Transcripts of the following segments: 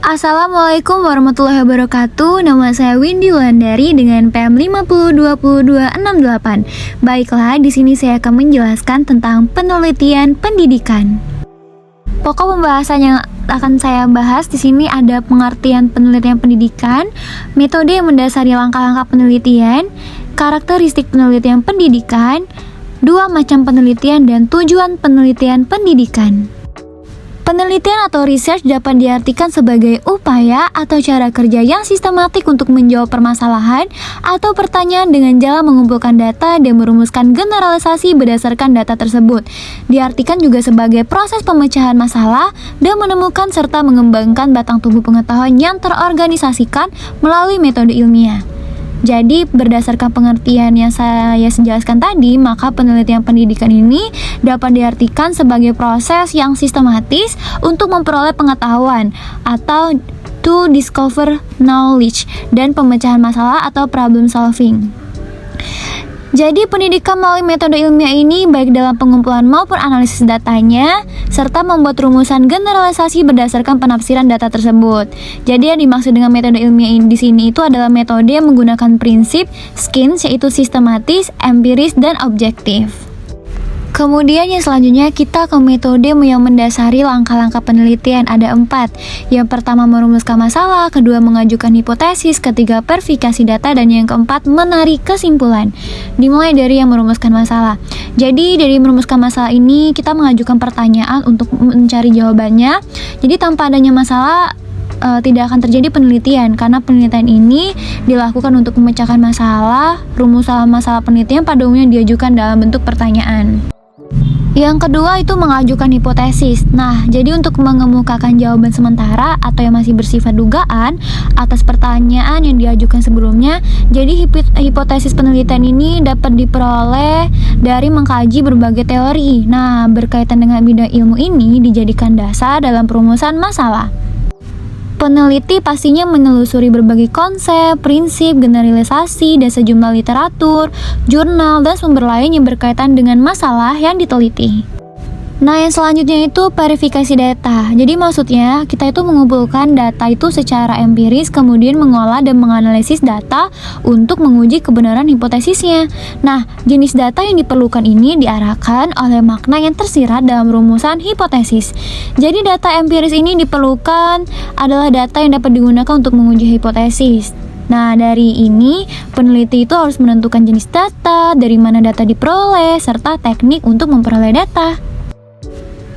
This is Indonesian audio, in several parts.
Assalamualaikum warahmatullahi wabarakatuh. Nama saya Windy Wulandari dengan PM 502268. Baiklah, di sini saya akan menjelaskan tentang penelitian pendidikan. Pokok pembahasan yang akan saya bahas di sini ada pengertian penelitian pendidikan, metode yang mendasari langkah-langkah penelitian, karakteristik penelitian pendidikan, dua macam penelitian dan tujuan penelitian pendidikan. Penelitian atau research dapat diartikan sebagai upaya atau cara kerja yang sistematik untuk menjawab permasalahan atau pertanyaan dengan jalan mengumpulkan data dan merumuskan generalisasi berdasarkan data tersebut. Diartikan juga sebagai proses pemecahan masalah dan menemukan serta mengembangkan batang tubuh pengetahuan yang terorganisasikan melalui metode ilmiah. Jadi berdasarkan pengertian yang saya jelaskan tadi, maka penelitian pendidikan ini dapat diartikan sebagai proses yang sistematis untuk memperoleh pengetahuan atau to discover knowledge dan pemecahan masalah atau problem solving. Jadi pendidikan melalui metode ilmiah ini baik dalam pengumpulan maupun analisis datanya serta membuat rumusan generalisasi berdasarkan penafsiran data tersebut. Jadi yang dimaksud dengan metode ilmiah ini di sini itu adalah metode yang menggunakan prinsip SKINS, yaitu sistematis, empiris, dan objektif. Kemudian yang selanjutnya kita ke metode yang mendasari langkah-langkah penelitian, ada 4. Yang pertama merumuskan masalah, kedua mengajukan hipotesis, ketiga verifikasi data, dan yang keempat menarik kesimpulan. Dimulai dari yang merumuskan masalah. Jadi dari merumuskan masalah ini kita mengajukan pertanyaan untuk mencari jawabannya. Jadi tanpa adanya masalah tidak akan terjadi penelitian, karena penelitian ini dilakukan untuk memecahkan masalah. Rumusan masalah penelitian pada umumnya diajukan dalam bentuk pertanyaan. Yang kedua itu mengajukan hipotesis. Nah, jadi untuk mengemukakan jawaban sementara atau yang masih bersifat dugaan atas pertanyaan yang diajukan sebelumnya, jadi hipotesis penelitian ini dapat diperoleh dari mengkaji berbagai teori. Nah, berkaitan dengan bidang ilmu ini dijadikan dasar dalam perumusan masalah. Peneliti pastinya menelusuri berbagai konsep, prinsip, generalisasi, dan sejumlah literatur, jurnal, dan sumber lain yang berkaitan dengan masalah yang diteliti. Nah, yang selanjutnya itu verifikasi data. Jadi maksudnya kita itu mengumpulkan data itu secara empiris, kemudian mengolah dan menganalisis data untuk menguji kebenaran hipotesisnya. Nah, jenis data yang diperlukan ini diarahkan oleh makna yang tersirat dalam rumusan hipotesis. Jadi data empiris ini diperlukan adalah data yang dapat digunakan untuk menguji hipotesis. Nah, dari ini peneliti itu harus menentukan jenis data, dari mana data diperoleh, serta teknik untuk memperoleh data.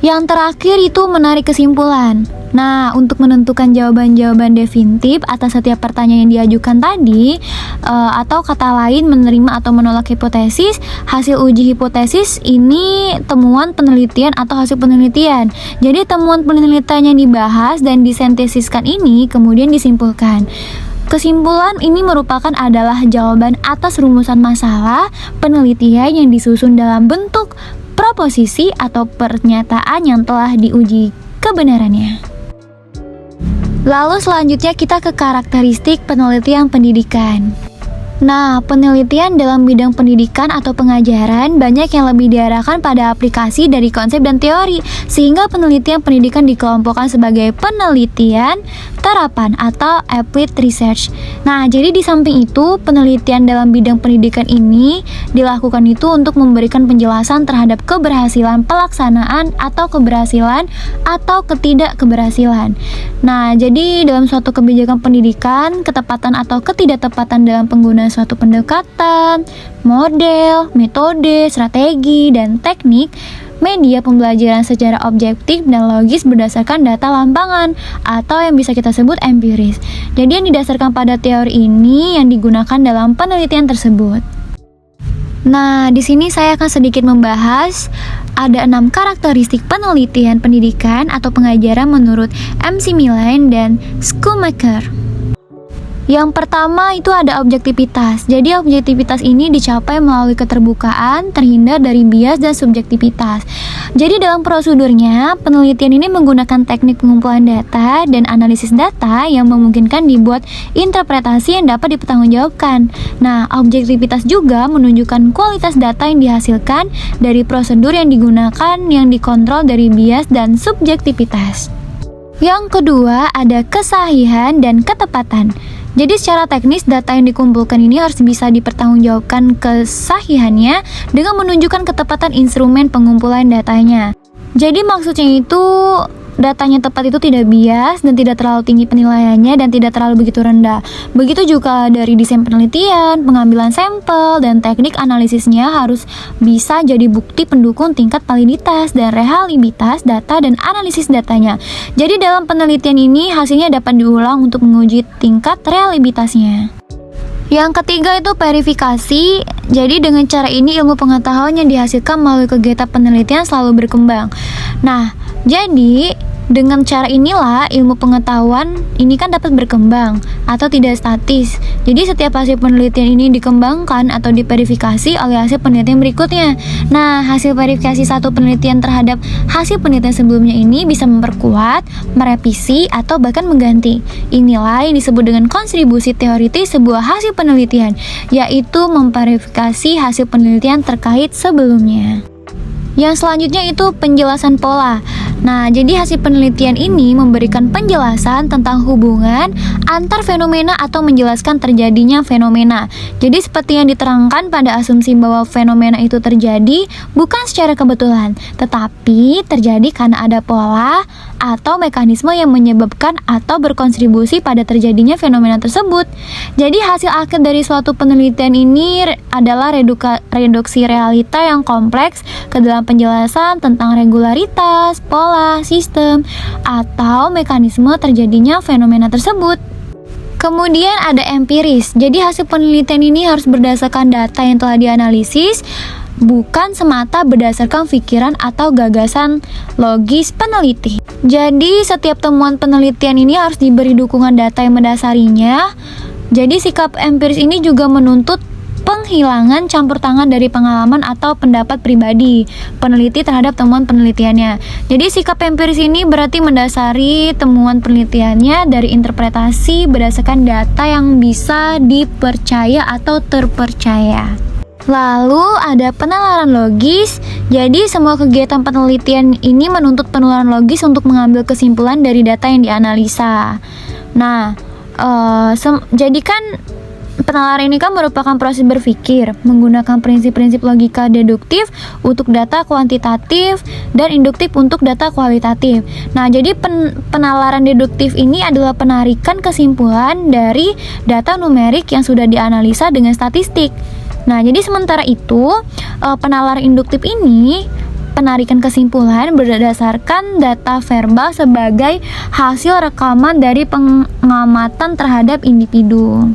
Yang terakhir itu menarik kesimpulan. Nah, untuk menentukan jawaban-jawaban definitif atas setiap pertanyaan yang diajukan tadi, atau kata lain menerima atau menolak hipotesis, hasil uji hipotesis ini temuan penelitian atau hasil penelitian. Jadi temuan penelitian yang dibahas dan disintesiskan ini kemudian disimpulkan. Kesimpulan ini merupakan adalah jawaban atas rumusan masalah penelitian yang disusun dalam bentuk proposisi atau pernyataan yang telah diuji kebenarannya. Lalu selanjutnya kita ke karakteristik penelitian pendidikan. Nah, penelitian dalam bidang pendidikan atau pengajaran banyak yang lebih diarahkan pada aplikasi dari konsep dan teori, sehingga penelitian pendidikan dikelompokkan sebagai penelitian terapan atau applied research. Nah, jadi di samping itu, penelitian dalam bidang pendidikan ini dilakukan itu untuk memberikan penjelasan terhadap keberhasilan pelaksanaan atau keberhasilan atau ketidakkeberhasilan. Nah, jadi dalam suatu kebijakan pendidikan, ketepatan atau ketidaktepatan dalam penggunaan suatu pendekatan, model, metode, strategi, dan teknik media pembelajaran secara objektif dan logis berdasarkan data lampangan atau yang bisa kita sebut empiris. Jadi yang didasarkan pada teori ini yang digunakan dalam penelitian tersebut. Nah, di sini saya akan sedikit membahas ada 6 karakteristik penelitian pendidikan atau pengajaran menurut McMillan dan Schumacher. Yang pertama itu ada objektivitas. Jadi objektivitas ini dicapai melalui keterbukaan, terhindar dari bias dan subjektivitas. Jadi dalam prosedurnya, penelitian ini menggunakan teknik pengumpulan data dan analisis data yang memungkinkan dibuat interpretasi yang dapat dipertanggungjawabkan. Nah, objektivitas juga menunjukkan kualitas data yang dihasilkan dari prosedur yang digunakan yang dikontrol dari bias dan subjektivitas. Yang kedua, ada kesahihan dan ketepatan. Jadi secara teknis data yang dikumpulkan ini harus bisa dipertanggungjawabkan kesahihannya dengan menunjukkan ketepatan instrumen pengumpulan datanya. Jadi maksudnya itu datanya tepat itu tidak bias dan tidak terlalu tinggi penilaiannya dan tidak terlalu begitu rendah. Begitu juga dari desain penelitian, pengambilan sampel, dan teknik analisisnya harus bisa jadi bukti pendukung tingkat validitas dan reliabilitas data dan analisis datanya. Jadi dalam penelitian ini hasilnya dapat diulang untuk menguji tingkat reliabilitasnya. Yang ketiga itu verifikasi. Jadi dengan cara ini ilmu pengetahuan yang dihasilkan melalui kegiatan penelitian selalu berkembang. Nah, jadi dengan cara inilah ilmu pengetahuan ini kan dapat berkembang atau tidak statis. Jadi setiap hasil penelitian ini dikembangkan atau diverifikasi oleh hasil penelitian berikutnya. Nah, hasil verifikasi satu penelitian terhadap hasil penelitian sebelumnya ini bisa memperkuat, merevisi, atau bahkan mengganti. Inilah yang disebut dengan kontribusi teoritis sebuah hasil penelitian, yaitu memverifikasi hasil penelitian terkait sebelumnya. Yang selanjutnya itu penjelasan pola. Nah, jadi hasil penelitian ini memberikan penjelasan tentang hubungan antar fenomena atau menjelaskan terjadinya fenomena. Jadi seperti yang diterangkan pada asumsi bahwa fenomena itu terjadi bukan secara kebetulan, tetapi terjadi karena ada pola atau mekanisme yang menyebabkan atau berkontribusi pada terjadinya fenomena tersebut. Jadi hasil akhir dari suatu penelitian ini adalah reduksi realita yang kompleks ke dalam penjelasan tentang regularitas, pola, sistem, atau mekanisme terjadinya fenomena tersebut. Kemudian ada empiris. Jadi hasil penelitian ini harus berdasarkan data yang telah dianalisis, bukan semata berdasarkan pikiran atau gagasan logis peneliti. Jadi setiap temuan penelitian ini harus diberi dukungan data yang mendasarinya. Jadi sikap empiris ini juga menuntut penghilangan campur tangan dari pengalaman atau pendapat pribadi peneliti terhadap temuan penelitiannya. Jadi sikap empiris ini berarti mendasari temuan penelitiannya dari interpretasi berdasarkan data yang bisa dipercaya atau terpercaya. Lalu ada penalaran logis. Jadi semua kegiatan penelitian ini menuntut penalaran logis untuk mengambil kesimpulan dari data yang dianalisa. Nah, jadi kan penalaran ini kan merupakan proses berpikir menggunakan prinsip-prinsip logika deduktif untuk data kuantitatif dan induktif untuk data kualitatif. Nah, jadi penalaran deduktif ini adalah penarikan kesimpulan dari data numerik yang sudah dianalisa dengan statistik. Nah, jadi sementara itu penalaran induktif ini penarikan kesimpulan berdasarkan data verbal sebagai hasil rekaman dari pengamatan terhadap individu.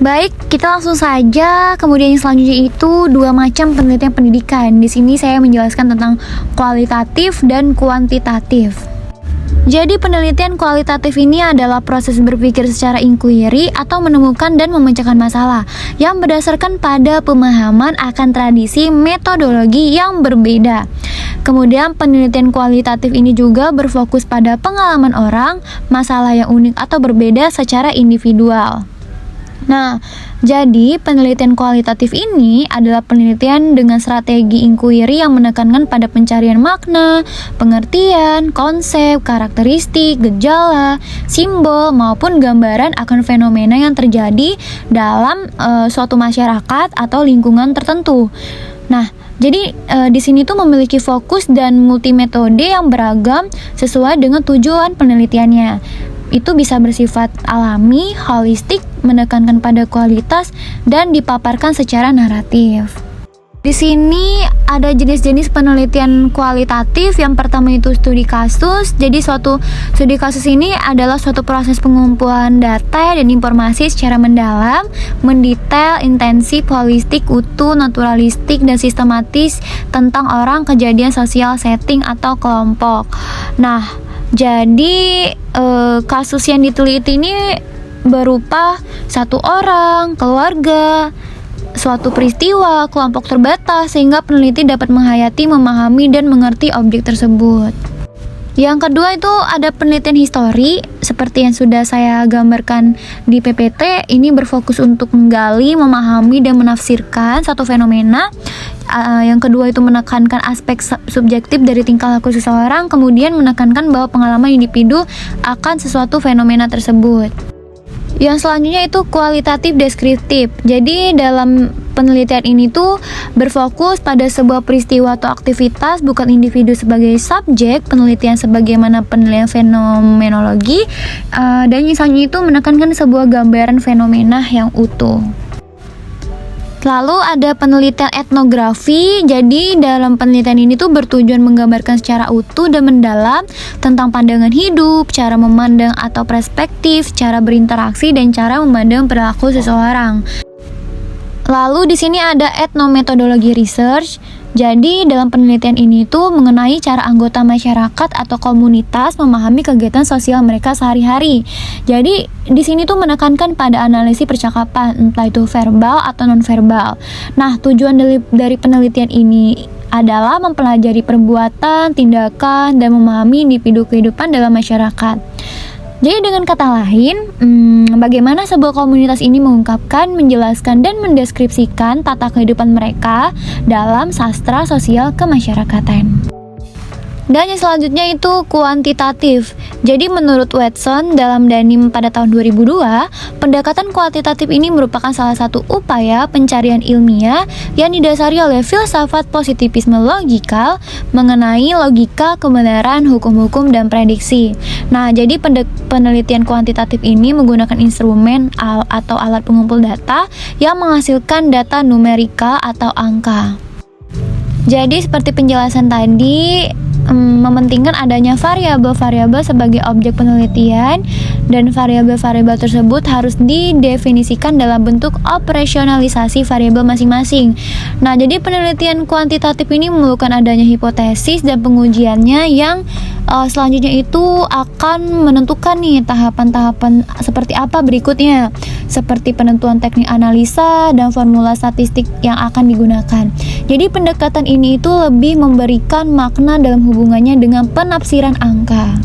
Baik, kita langsung saja. Kemudian yang selanjutnya itu dua macam penelitian pendidikan. Di sini saya menjelaskan tentang kualitatif dan kuantitatif. Jadi penelitian kualitatif ini adalah proses berpikir secara inquiry atau menemukan dan memecahkan masalah yang berdasarkan pada pemahaman akan tradisi metodologi yang berbeda. Kemudian penelitian kualitatif ini juga berfokus pada pengalaman orang, masalah yang unik atau berbeda secara individual. Nah, jadi penelitian kualitatif ini adalah penelitian dengan strategi inquiry yang menekankan pada pencarian makna, pengertian, konsep, karakteristik, gejala, simbol, maupun gambaran akan fenomena yang terjadi dalam suatu masyarakat atau lingkungan tertentu. Nah, jadi di sini tuh memiliki fokus dan multimetode yang beragam sesuai dengan tujuan penelitiannya. Itu bisa bersifat alami, holistik, menekankan pada kualitas, dan dipaparkan secara naratif. Di sini ada jenis-jenis penelitian kualitatif. Yang pertama itu studi kasus. Jadi suatu studi kasus ini adalah suatu proses pengumpulan data dan informasi secara mendalam, mendetail, intensif, holistik, utuh, naturalistik, dan sistematis tentang orang, kejadian sosial, setting, atau kelompok. Nah, jadi kasus yang diteliti ini berupa satu orang, keluarga, suatu peristiwa, kelompok terbatas, sehingga peneliti dapat menghayati, memahami, dan mengerti objek tersebut. Yang kedua itu ada penelitian histori, seperti yang sudah saya gambarkan di PPT. Ini berfokus untuk menggali, memahami, dan menafsirkan satu fenomena. Yang kedua itu menekankan aspek subjektif dari tingkah laku seseorang, kemudian menekankan bahwa pengalaman individu akan sesuatu fenomena tersebut. Yang selanjutnya itu kualitatif deskriptif. Jadi dalam penelitian ini tuh berfokus pada sebuah peristiwa atau aktivitas, bukan individu sebagai subjek penelitian sebagaimana penelitian fenomenologi. Dan yang selanjutnya itu menekankan sebuah gambaran fenomena yang utuh. Lalu ada penelitian etnografi. Jadi dalam penelitian ini tuh bertujuan menggambarkan secara utuh dan mendalam tentang pandangan hidup, cara memandang atau perspektif, cara berinteraksi, dan cara memandang perilaku seseorang. Lalu di sini ada etnometodologi research. Jadi dalam penelitian ini tuh mengenai cara anggota masyarakat atau komunitas memahami kegiatan sosial mereka sehari-hari. Jadi di sini tuh menekankan pada analisis percakapan, entah itu verbal atau non-verbal. Nah, tujuan dari penelitian ini adalah mempelajari perbuatan, tindakan, dan memahami individu kehidupan dalam masyarakat. Jadi dengan kata lain, bagaimana sebuah komunitas ini mengungkapkan, menjelaskan, dan mendeskripsikan tata kehidupan mereka dalam sastra sosial kemasyarakatan. Dan yang selanjutnya itu kuantitatif. Jadi menurut Watson dalam Danim pada tahun 2002, pendekatan kuantitatif ini merupakan salah satu upaya pencarian ilmiah yang didasari oleh filsafat positivisme logikal mengenai logika, kebenaran, hukum-hukum, dan prediksi. Nah, jadi penelitian kuantitatif ini menggunakan instrumen atau alat pengumpul data yang menghasilkan data numerikal atau angka. Jadi seperti penjelasan tadi, mementingkan adanya variabel-variabel sebagai objek penelitian, dan variabel-variabel tersebut harus didefinisikan dalam bentuk operasionalisasi variabel masing-masing. Nah, jadi penelitian kuantitatif ini memerlukan adanya hipotesis dan pengujiannya yang selanjutnya itu akan menentukan nih tahapan-tahapan seperti apa berikutnya, seperti penentuan teknik analisa dan formula statistik yang akan digunakan. Jadi pendekatan ini itu lebih memberikan makna dalam hubungannya dengan penafsiran angka.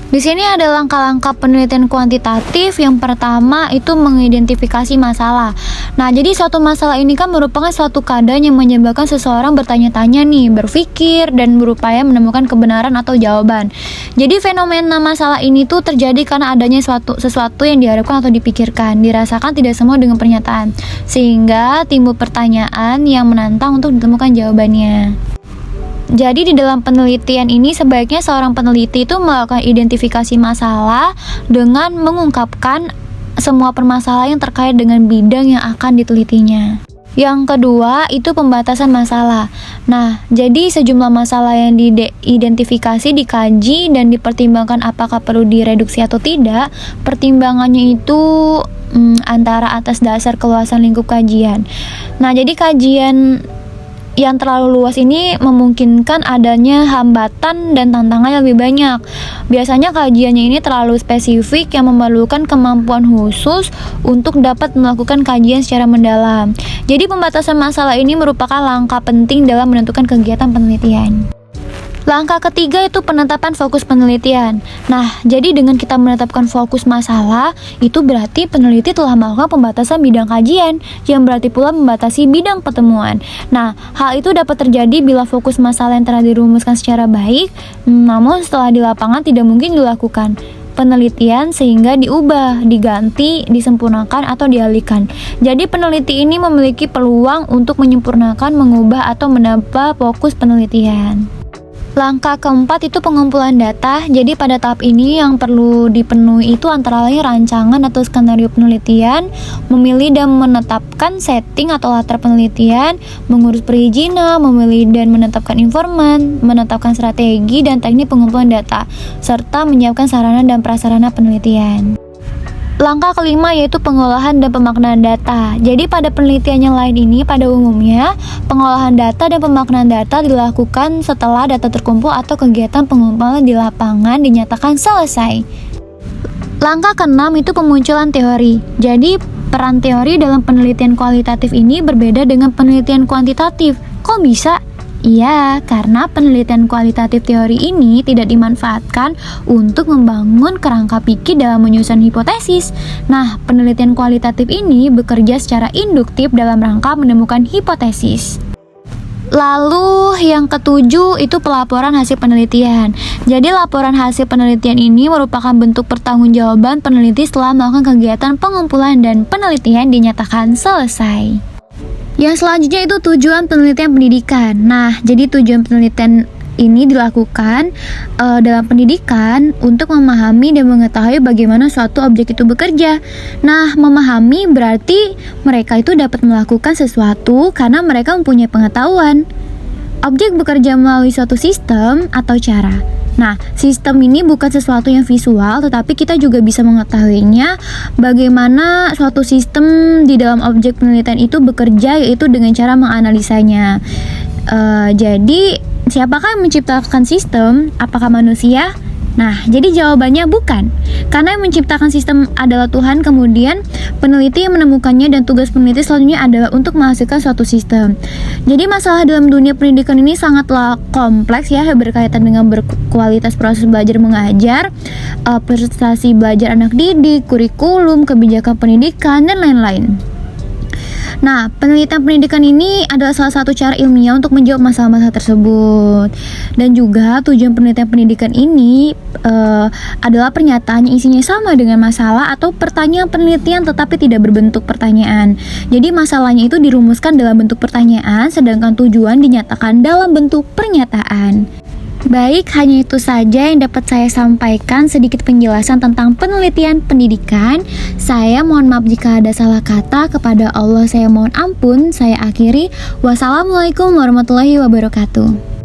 Di sini ada langkah-langkah penelitian kuantitatif. Yang pertama itu mengidentifikasi masalah. Nah, jadi suatu masalah ini kan merupakan suatu keadaan yang menyebabkan seseorang bertanya-tanya nih, berpikir, dan berupaya menemukan kebenaran atau jawaban. Jadi fenomena masalah ini tuh terjadi karena adanya sesuatu yang diharapkan atau dipikirkan, dirasakan tidak semua dengan pernyataan, sehingga timbul pertanyaan yang menantang untuk ditemukan jawabannya. Jadi di dalam penelitian ini sebaiknya seorang peneliti itu melakukan identifikasi masalah dengan mengungkapkan semua permasalahan yang terkait dengan bidang yang akan ditelitinya. Yang kedua itu pembatasan masalah. Nah, jadi sejumlah masalah yang diidentifikasi, dikaji, dan dipertimbangkan apakah perlu direduksi atau tidak. Pertimbangannya itu antara atas dasar keluasan lingkup kajian. Nah, jadi kajian yang terlalu luas ini memungkinkan adanya hambatan dan tantangan yang lebih banyak. Biasanya kajiannya ini terlalu spesifik yang memerlukan kemampuan khusus untuk dapat melakukan kajian secara mendalam. Jadi pembatasan masalah ini merupakan langkah penting dalam menentukan kegiatan penelitian. Langkah ketiga itu penetapan fokus penelitian. Nah, jadi dengan kita menetapkan fokus masalah, itu berarti peneliti telah melakukan pembatasan bidang kajian, yang berarti pula membatasi bidang pertemuan. Nah, hal itu dapat terjadi bila fokus masalah yang telah dirumuskan secara baik, namun setelah di lapangan tidak mungkin dilakukan penelitian sehingga diubah, diganti, disempurnakan, atau dialihkan. Jadi peneliti ini memiliki peluang untuk menyempurnakan, mengubah, atau menambah fokus penelitian. Langkah keempat itu pengumpulan data. Jadi pada tahap ini yang perlu dipenuhi itu antara lain rancangan atau skenario penelitian, memilih dan menetapkan setting atau latar penelitian, mengurus perizinan, memilih dan menetapkan informan, menetapkan strategi dan teknik pengumpulan data, serta menyiapkan sarana dan prasarana penelitian. Langkah kelima yaitu pengolahan dan pemaknaan data. Jadi pada penelitian yang lain ini pada umumnya pengolahan data dan pemaknaan data dilakukan setelah data terkumpul atau kegiatan pengumpulan di lapangan dinyatakan selesai. Langkah keenam itu pemunculan teori. Jadi peran teori dalam penelitian kualitatif ini berbeda dengan penelitian kuantitatif. Kok bisa? Iya, karena penelitian kualitatif teori ini tidak dimanfaatkan untuk membangun kerangka pikir dalam menyusun hipotesis. Nah, penelitian kualitatif ini bekerja secara induktif dalam rangka menemukan hipotesis. Lalu yang ketujuh itu pelaporan hasil penelitian. Jadi laporan hasil penelitian ini merupakan bentuk pertanggungjawaban peneliti setelah melakukan kegiatan pengumpulan dan penelitian dinyatakan selesai. Yang selanjutnya itu tujuan penelitian pendidikan. Nah, jadi tujuan penelitian ini dilakukan dalam pendidikan untuk memahami dan mengetahui bagaimana suatu objek itu bekerja. Nah, memahami berarti mereka itu dapat melakukan sesuatu karena mereka mempunyai pengetahuan. Objek bekerja melalui suatu sistem atau cara. Nah, sistem ini bukan sesuatu yang visual, tetapi kita juga bisa mengetahuinya bagaimana suatu sistem di dalam objek penelitian itu bekerja, yaitu dengan cara menganalisanya. Jadi, siapakah yang menciptakan sistem? Apakah manusia? Nah, jadi jawabannya bukan. Karena yang menciptakan sistem adalah Tuhan, kemudian peneliti yang menemukannya, dan tugas peneliti selanjutnya adalah untuk menghasilkan suatu sistem. Jadi masalah dalam dunia pendidikan ini sangatlah kompleks ya, berkaitan dengan berkualitas proses belajar mengajar, prestasi belajar anak didik, kurikulum, kebijakan pendidikan, dan lain-lain. Nah, penelitian pendidikan ini adalah salah satu cara ilmiah untuk menjawab masalah-masalah tersebut. Dan juga tujuan penelitian pendidikan ini adalah pernyataan yang isinya sama dengan masalah atau pertanyaan penelitian tetapi tidak berbentuk pertanyaan. Jadi masalahnya itu dirumuskan dalam bentuk pertanyaan, sedangkan tujuan dinyatakan dalam bentuk pernyataan. Baik, hanya itu saja yang dapat saya sampaikan, sedikit penjelasan tentang penelitian pendidikan. Saya mohon maaf jika ada salah kata, kepada Allah saya mohon ampun. Saya akhiri. Wassalamualaikum warahmatullahi wabarakatuh.